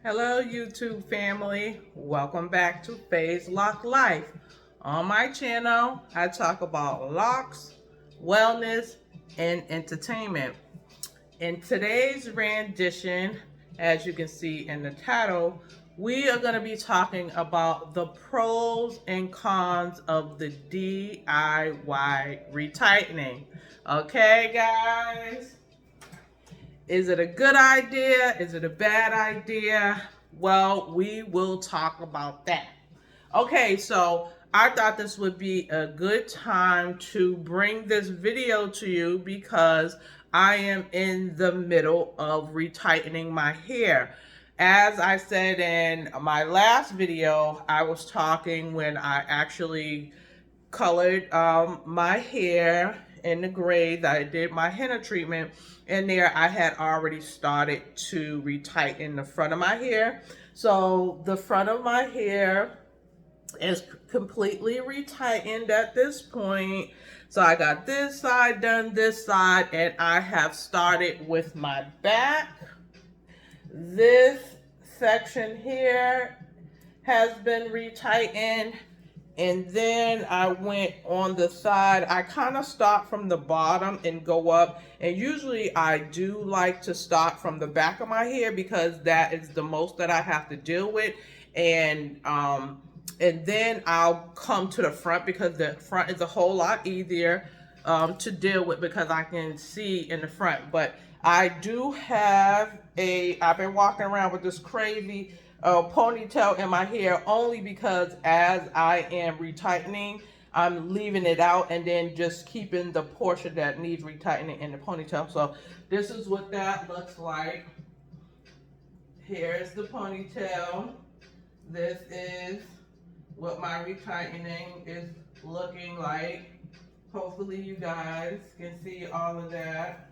Hello, YouTube family. Welcome back to Phase Lock Life. On my channel, I talk about locks, wellness, and entertainment. In today's rendition, as you can see in the title, we are going to be talking about the pros and cons of the DIY retightening. Okay, guys? Is it a good idea? Is it a bad idea? Well, we will talk about that. Okay, so I thought this would be a good time to bring this video to you because I am in the middle of retightening my hair. As I said in my last video, I was talking when I actually colored my hair in the gray that I did my henna treatment. And there I had already started to retighten the front of my hair. So the front of my hair is completely retightened at this point. So I got this side done, this side, and I have started with my back. This section here has been retightened, and then I went on the side. I kind of start from the bottom and go up, and usually I do like to start from the back of my hair because that is the most that I have to deal with, and then I'll come to the front because the front is a whole lot easier to deal with because I can see in the front. But I do have I've been walking around with this crazy ponytail in my hair only because as I am retightening, I'm leaving it out and then just keeping the portion that needs retightening in the ponytail. So this is what that looks like. Here's the ponytail. This is what my retightening is looking like. Hopefully you guys can see all of that.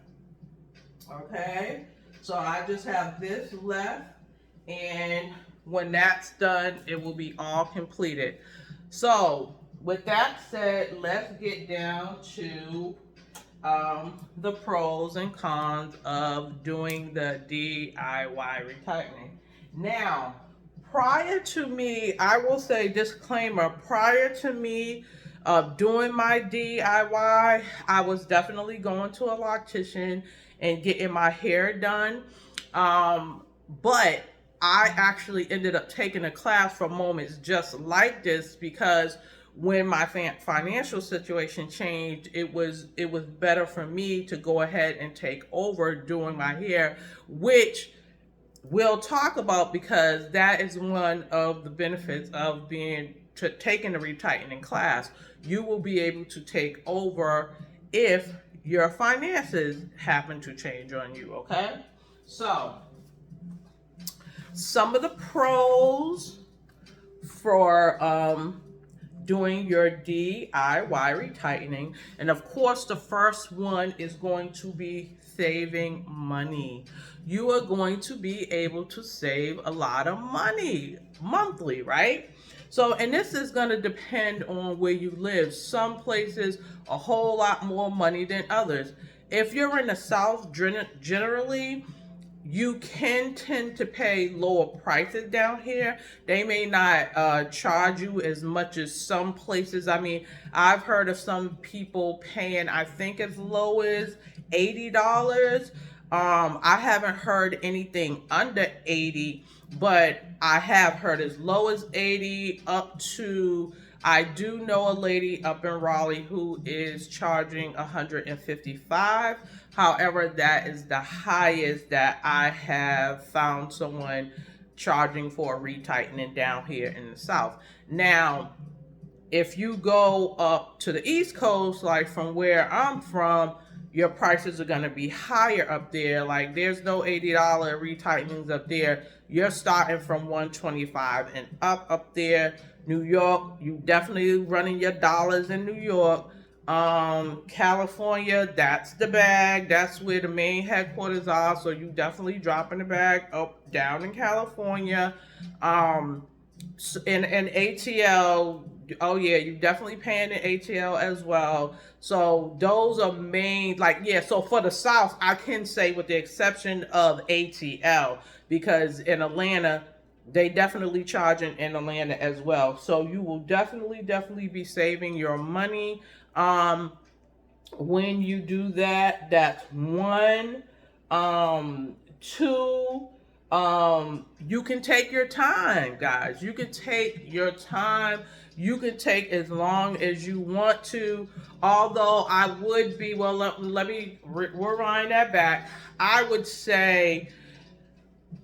Okay, so I just have this left, and when that's done, it will be all completed. So with that said, let's get down to the pros and cons of doing the DIY retightening. Now, prior to me, I will say disclaimer, prior to me doing my DIY, I was definitely going to a loctician and getting my hair done. But I actually ended up taking a class for moments just like this because when my financial situation changed, it was better for me to go ahead and take over doing my hair, which we'll talk about because that is one of the benefits of taking the retightening class. You will be able to take over if your finances happen to change on you. Okay, so some of the pros for doing your DIY retightening. And of course, the first one is going to be saving money. You are going to be able to save a lot of money monthly, right? So, and this is going to depend on where you live. Some places a whole lot more money than others. If you're in the South, generally, you can tend to pay lower prices down here. They may not charge you as much as some places. I mean, I've heard of some people paying, I think, as low as $80. I haven't heard anything under 80, but I have heard as low as 80 up to, I do know a lady up in Raleigh who is charging 155. However, that is the highest that I have found someone charging for a retightening down here in the South. Now, if you go up to the East Coast, like from where I'm from, your prices are going to be higher up there. Like there's no $80 retightenings up there. You're starting from 125 and up there. New York, you definitely running your dollars in New York. California, that's the bag. That's where the main headquarters are. So you definitely dropping the bag up down in California. In ATL, Oh yeah, you definitely paying the ATL as well. So those are main, like, yeah. So for the South, I can say with the exception of ATL, because in Atlanta, they definitely charging in Atlanta as well. So you will definitely be saving your money. When you do that, that's one. Two, you can take your time, guys. You can take your time. You can take as long as you want to. Although I would be, well, let me rewind that back. I would say,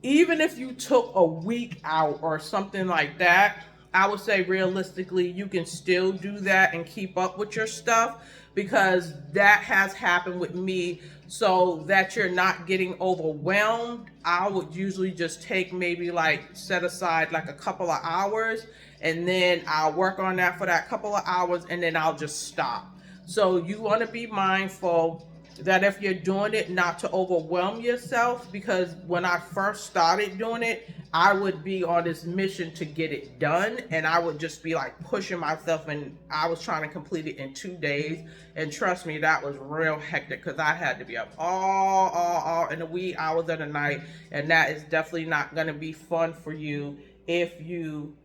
even if you took a week out or something like that, I would say realistically, you can still do that and keep up with your stuff, because that has happened with me. So that you're not getting overwhelmed, I would usually just take maybe like set aside like a couple of hours, and then I'll work on that for that couple of hours, and then I'll just stop. So you want to be mindful that if you're doing it, not to overwhelm yourself, because when I first started doing it, I would be on this mission to get it done, and I would just be like pushing myself, and I was trying to complete it in 2 days. And trust me, that was real hectic, because I had to be up all in the wee hours of the night, and that is definitely not going to be fun for you if you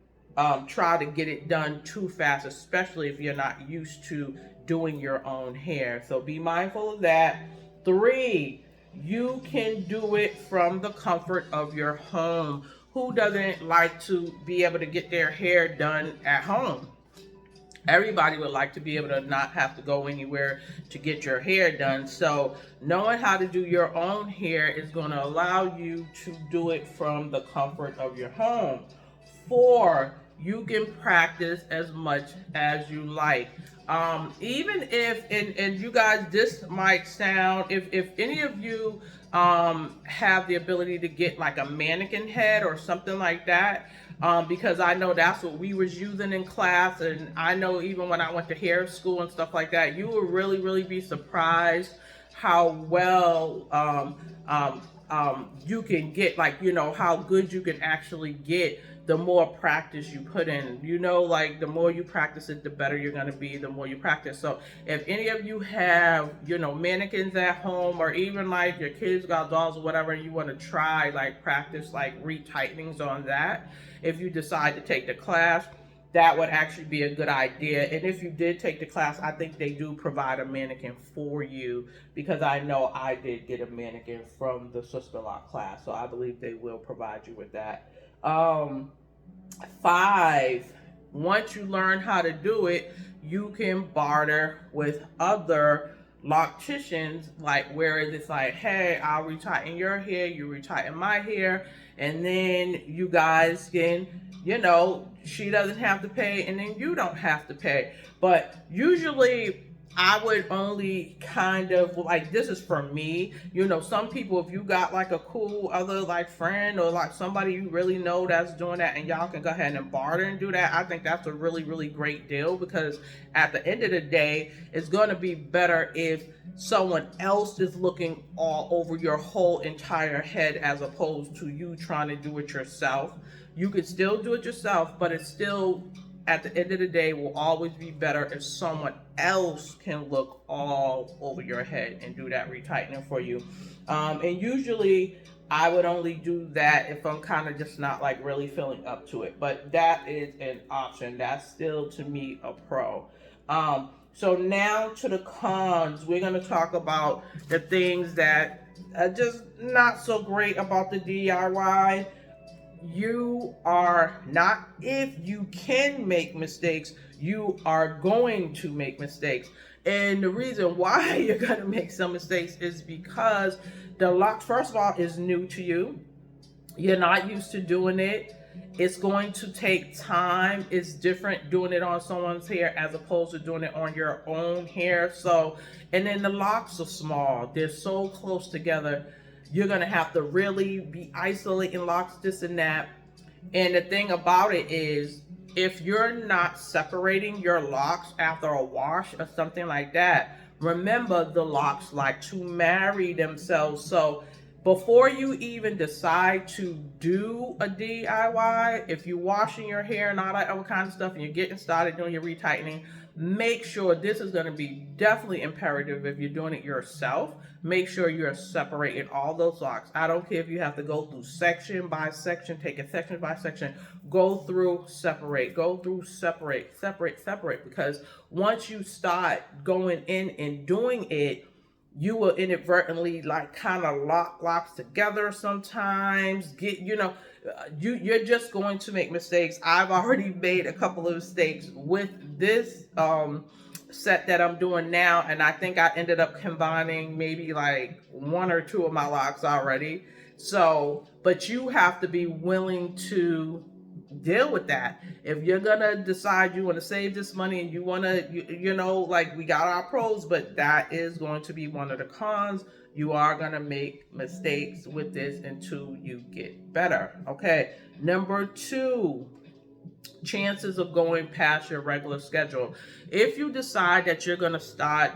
try to get it done too fast, especially if you're not used to doing your own hair. So be mindful of that. 3, you can do it from the comfort of your home. Who doesn't like to be able to get their hair done at home? Everybody would like to be able to not have to go anywhere to get your hair done. So knowing how to do your own hair is going to allow you to do it from the comfort of your home. 4, you can practice as much as you like. Even if, and you guys, this might sound, if any of you have the ability to get like a mannequin head or something like that, because I know that's what we was using in class, and I know even when I went to hair school and stuff like that, you will really be surprised how well you can get, like, how good you can actually get the more practice you put in. Like, the more you practice it, the better you're going to be, the more you practice. So if any of you have, mannequins at home, or even like your kids got dolls or whatever, and you want to try like practice like retightnings on that, if you decide to take the class, that would actually be a good idea. And if you did take the class, I think they do provide a mannequin for you, because I know I did get a mannequin from the Sister Lock class, so I believe they will provide you with that. 5, once you learn how to do it, you can barter with other locticians, like where it's like, hey, I'll retighten your hair, you retighten my hair, and then you guys can, she doesn't have to pay, and then you don't have to pay. But usually I would only kind of, like, this is for me, some people, if you got like a cool other like friend, or like somebody you really know that's doing that, and y'all can go ahead and barter and do that, I think that's a really great deal, because at the end of the day, it's going to be better if someone else is looking all over your whole entire head, as opposed to you trying to do it yourself. You could still do it yourself, but it's still, at the end of the day, will always be better if someone else can look all over your head and do that retightening for you. And usually I would only do that if I'm kind of just not like really feeling up to it, but that is an option. That's still, to me, a pro. So now to the cons. We're going to talk about the things that are just not so great about the DIY. You are not, if you can make mistakes, you are going to make mistakes. And the reason why you're going to make some mistakes is because the lock, first of all, is new to you. You're not used to doing it. It's going to take time. It's different doing it on someone's hair as opposed to doing it on your own hair. So, and then the locks are small. They're so close together. You're going to have to really be isolating locks, this and that. And the thing about it is, if you're not separating your locks after a wash or something like that, remember, the locks like to marry themselves. So Before you even decide to do a DIY, if you're washing your hair and all that other kind of stuff and you're getting started doing your retightening, make sure this is going to be definitely imperative if you're doing it yourself. Make sure you're separating all those locks. I don't care if you have to go through section by section, take it section by section, go through, separate, go through, separate, separate, separate. Because once you start going in and doing it, you will inadvertently like kind of locks together sometimes. You're just going to make mistakes. I've already made a couple of mistakes with this set that I'm doing now, and I think I ended up combining maybe like one or two of my locks already. So, but you have to be willing to deal with that. If you're gonna decide you want to save this money and you want to, like we got our pros, but that is going to be one of the cons. You are gonna make mistakes with this until you get better. Okay. Number two, chances of going past your regular schedule. If you decide that you're going to start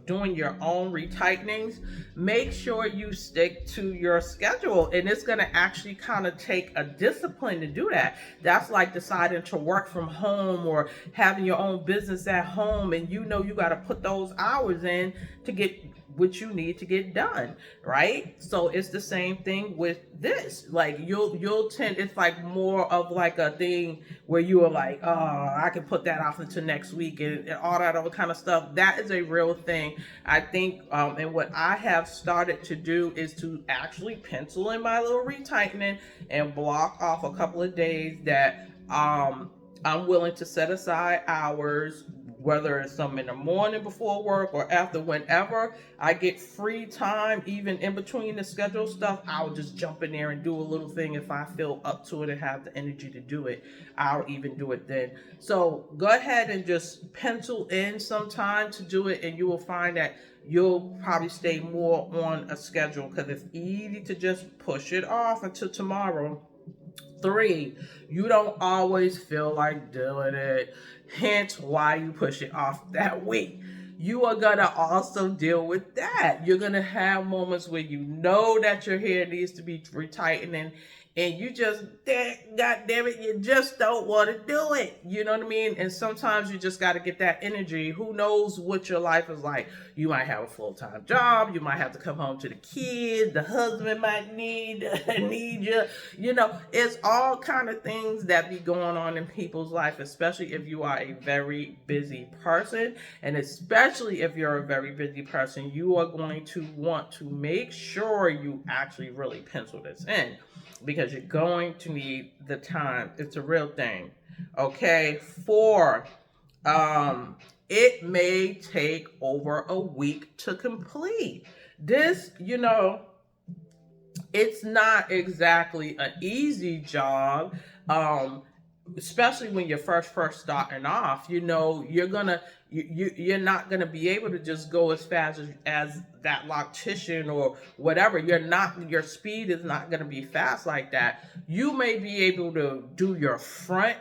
doing your own retightenings, make sure you stick to your schedule. And it's going to actually kind of take a discipline to do that. That's like deciding to work from home or having your own business at home, and you got to put those hours in to get what you need to get done, right? So it's the same thing with this. Like you'll tend, it's like more of like a thing where you are like, oh, I can put that off until next week and all that other kind of stuff. That is a real thing. I think, and what I have started to do is to actually pencil in my little retightening and block off a couple of days that I'm willing to set aside hours, whether it's some in the morning before work or after, whenever I get free time, even in between the schedule stuff, I'll just jump in there and do a little thing. If I feel up to it and have the energy to do it, I'll even do it then. So go ahead and just pencil in some time to do it, and you will find that you'll probably stay more on a schedule, because it's easy to just push it off until tomorrow. 3, you don't always feel like doing it, hence why you push it off that week. You are gonna also deal with that. You're gonna have moments where you know that your hair needs to be retightening, and you just, God damn it, you just don't want to do it. You know what I mean? And sometimes you just got to get that energy. Who knows what your life is like? You might have a full-time job. You might have to come home to the kids. The husband might need you. It's all kind of things that be going on in people's life, especially if you are a very busy person. And especially if you're a very busy person, you are going to want to make sure you actually really pencil this in, because you're going to need the time. It's a real thing. Okay. 4, it may take over a week to complete. This, it's not exactly an easy job. Especially when you're first starting off, you're not gonna be able to just go as fast as that loctician or whatever. Your speed is not gonna be fast like that. You may be able to do your front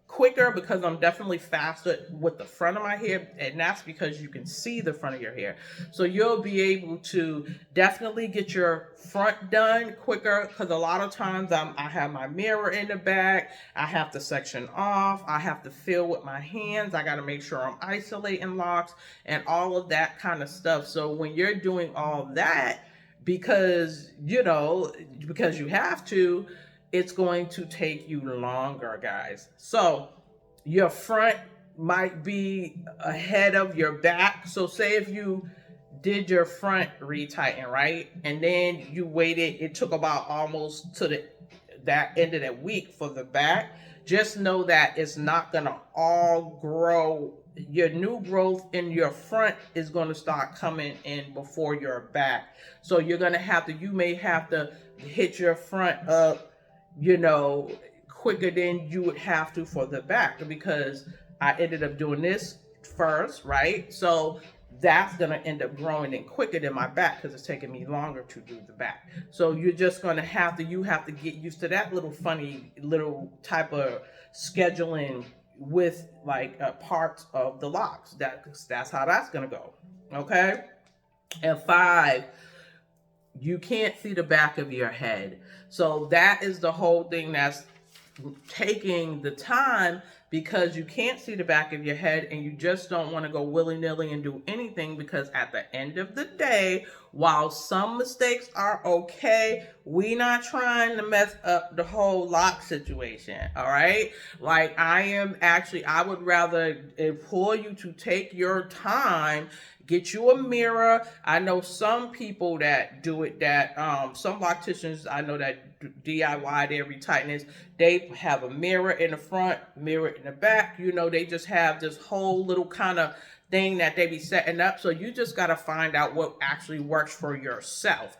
quicker, because I'm definitely faster with the front of my hair, and that's because you can see the front of your hair. So you'll be able to definitely get your front done quicker, because a lot of times I have my mirror in the back, I have to section off, I have to feel with my hands, I got to make sure I'm isolating locks and all of that kind of stuff. So when you're doing all that, because you have to, it's going to take you longer, guys. So your front might be ahead of your back. So say if you did your front retighten, right? And then you waited, it took about almost to that end of that week for the back. Just know that it's not gonna all grow. Your new growth in your front is going to start coming in before your back. So you may have to hit your front up, quicker than you would have to for the back, because I ended up doing this first, right? So that's going to end up growing in quicker than my back, because it's taking me longer to do the back. So you're just going to have to get used to that little funny little type of scheduling with like parts of the locks. That's how that's going to go. Okay. And 5, you can't see the back of your head. So that is the whole thing that's taking the time, because you can't see the back of your head and you just don't want to go willy-nilly and do anything, because at the end of the day, while some mistakes are okay, we not trying to mess up the whole lock situation. All right, like I would rather implore you to take your time. Get you a mirror. I know some people that do it, that some locticians I know that DIY their retightness. They have a mirror in the front, mirror in the back. You know, they just have this whole little kind of thing that they be setting up. So you just got to find out what actually works for yourself.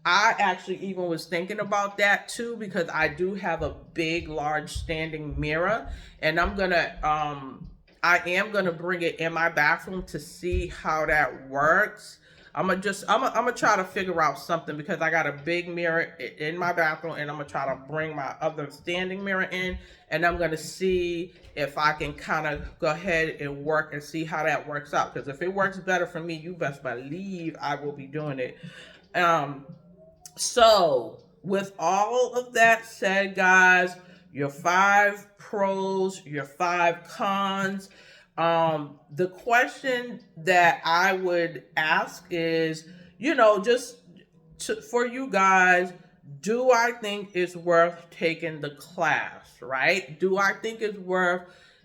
I actually even was thinking about that too, because I do have a big, large standing mirror, and I am gonna bring it in my bathroom to see how that works. I'm gonna try to figure out something, because I got a big mirror in my bathroom, and I'm gonna try to bring my other standing mirror in, and I'm gonna see if I can kind of go ahead and work and see how that works out. Because if it works better for me, you best believe I will be doing it. So with all of that said, guys, your 5 pros, your 5 cons. The question that I would ask is, for you guys, do I think it's worth taking the class, right? Do I think it's worth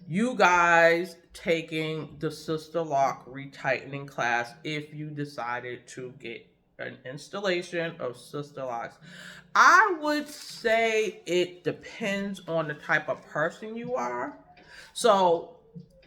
you guys taking the Sister Lock retightening class if you decided to get an installation of Sister Locks? I would say it depends on the type of person you are. So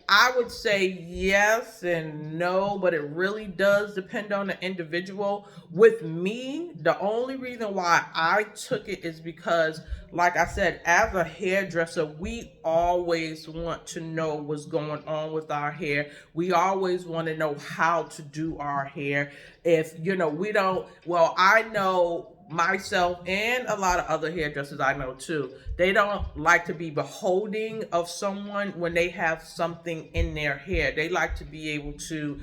I would say yes and no, but it really does depend on the individual. With me, the only reason why I took it is because, like I said, as a hairdresser, we always want to know what's going on with our hair. We always want to know how to do our hair. If, we don't, well, I know myself and a lot of other hairdressers I know too, they don't like to be beholding of someone when they have something in their hair. They like to be able to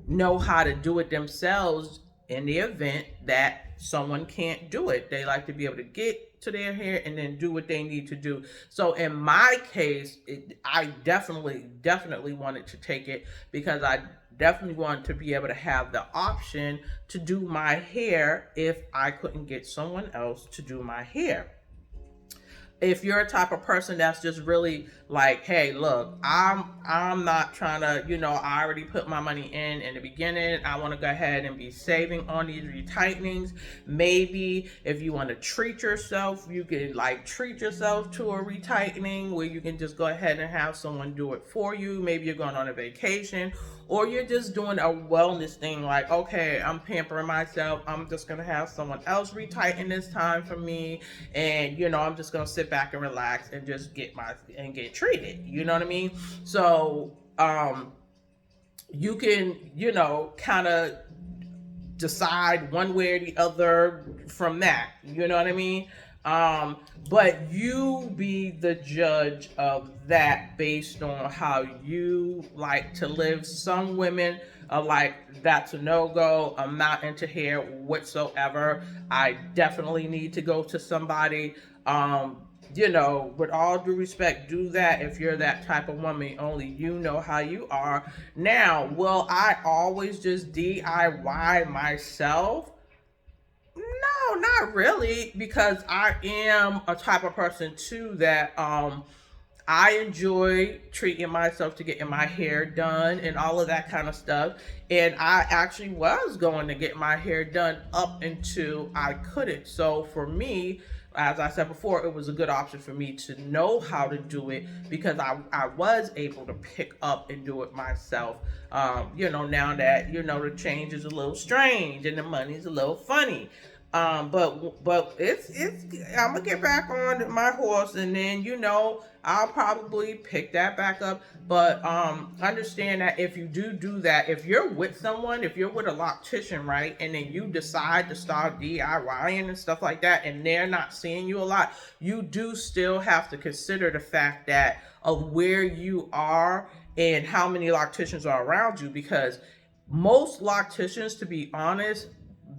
know how to do it themselves in the event that someone can't do it. They like to be able to get to their hair and then do what they need to do. So in my case, I definitely wanted to take it, because I definitely wanted to be able to have the option to do my hair if I couldn't get someone else to do my hair. If you're a type of person that's just really like, hey, look, I'm not trying to, I already put my money in the beginning. I want to go ahead and be saving on these retightenings. Maybe if you want to treat yourself, you can treat yourself to a retightening where you can just go ahead and have someone do it for you. Maybe you're going on a vacation, or you're just doing a wellness thing, like, okay, I'm pampering myself. I'm just going to have someone else retighten this time for me. And, I'm just going to sit back and relax and just get treated. You know what I mean? So, you can, kind of decide one way or the other from that. You know what I mean? But you be the judge of that based on how you like to live. Some women are like, that's a no-go. I'm not into hair whatsoever. I definitely need to go to somebody. With all due respect, do that if you're that type of woman. Only you know how you are. Now, will I always just DIY myself? No, not really, because I am a type of person too that I enjoy treating myself to getting my hair done and all of that kind of stuff. And I actually was going to get my hair done up until I couldn't. So for me, as I said before, it was a good option for me to know how to do it, because I was able to pick up and do it myself. Now that, the change is a little strange and the money's a little funny. But it's I'm gonna get back on my horse, and then I'll probably pick that back up. But understand that if you do that, if you're with someone, if you're with a loctician, right, and then you decide to start DIYing and stuff like that, and they're not seeing you a lot, you do still have to consider the fact that of where you are and how many locticians are around you, because most locticians, to be honest,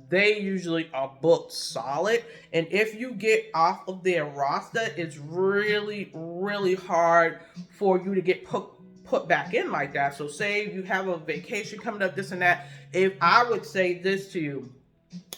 they usually are booked solid. And if you get off of their roster, it's really, really hard for you to get put back in like that. So say you have a vacation coming up, this and that. If I would say this to you,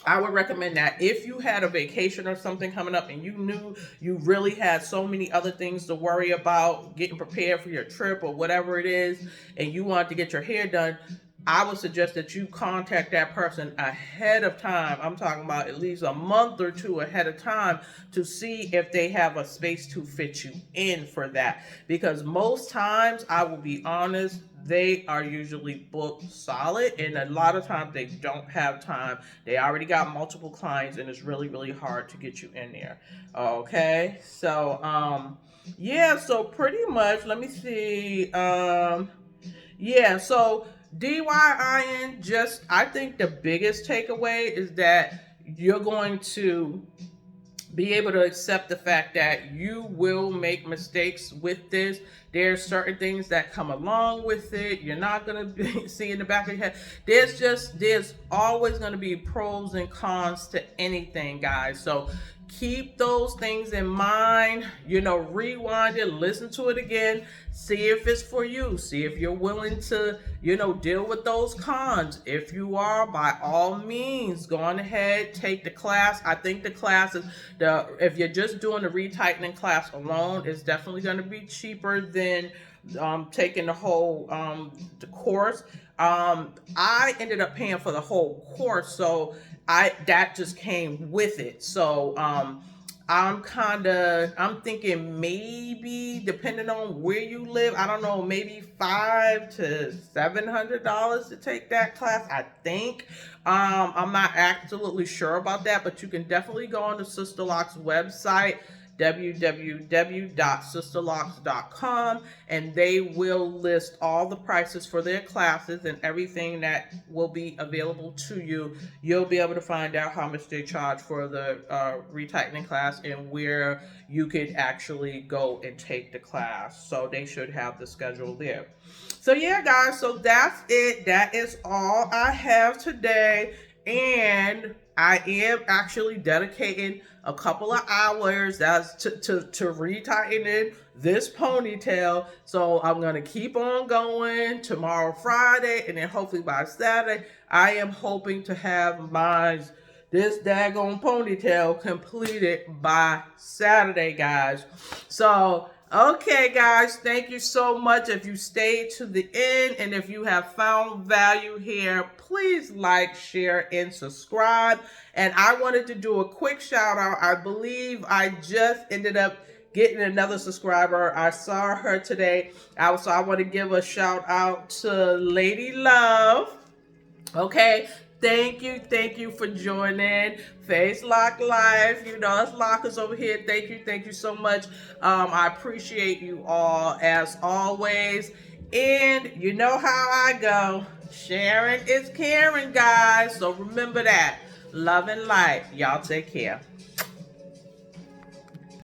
I would recommend that if you had a vacation or something coming up and you knew you really had so many other things to worry about, getting prepared for your trip or whatever it is, and you wanted to get your hair done, I would suggest that you contact that person ahead of time. I'm talking about at least a month or two ahead of time to see if they have a space to fit you in for that. Because most times, I will be honest, they are usually booked solid, and a lot of times they don't have time. They already got multiple clients, and it's really, really hard to get you in there. Okay, so yeah, so pretty much, let me see. Yeah, so DYIN, just, I think the biggest takeaway is that you're going to be able to accept the fact that you will make mistakes with this. There's certain things that come along with it. You're not going to see in the back of your head. There's always going to be pros and cons to anything, guys. So keep those things in mind. Rewind it, listen to it again, see if it's for you, see if you're willing to, deal with those cons. If you are, by all means, go on ahead, take the class. I think the class is, if you're just doing the retightening class alone, it's definitely going to be cheaper than taking the whole the course. I ended up paying for the whole course, so that just came with it. So I'm thinking maybe, depending on where you live, I don't know, maybe $500 to $700 to take that class, I think. I'm not absolutely sure about that, but you can definitely go on the Sister Locks website, www.sisterlocks.com, and they will list all the prices for their classes and everything that will be available to you. You'll be able to find out how much they charge for the retightening class and where you could actually go and take the class. So they should have the schedule there. So yeah, guys, so that's it. That is all I have today. And I am actually dedicating a couple of hours that's to retightening this ponytail. So I'm going to keep on going tomorrow, Friday, and then hopefully by Saturday, I am hoping to have this daggone ponytail completed by Saturday, guys. So okay, guys, thank you so much. If you stayed to the end and if you have found value here, please like, share, and subscribe. And I wanted to do a quick shout out. I believe I just ended up getting another subscriber. I saw her today. So I want to give a shout out to Lady Love. Okay. Thank you for joining Face Lock Life. Us lockers over here. Thank you so much. I appreciate you all as always. And you know how I go. Sharing is caring, guys. So remember that. Love and light. Y'all take care.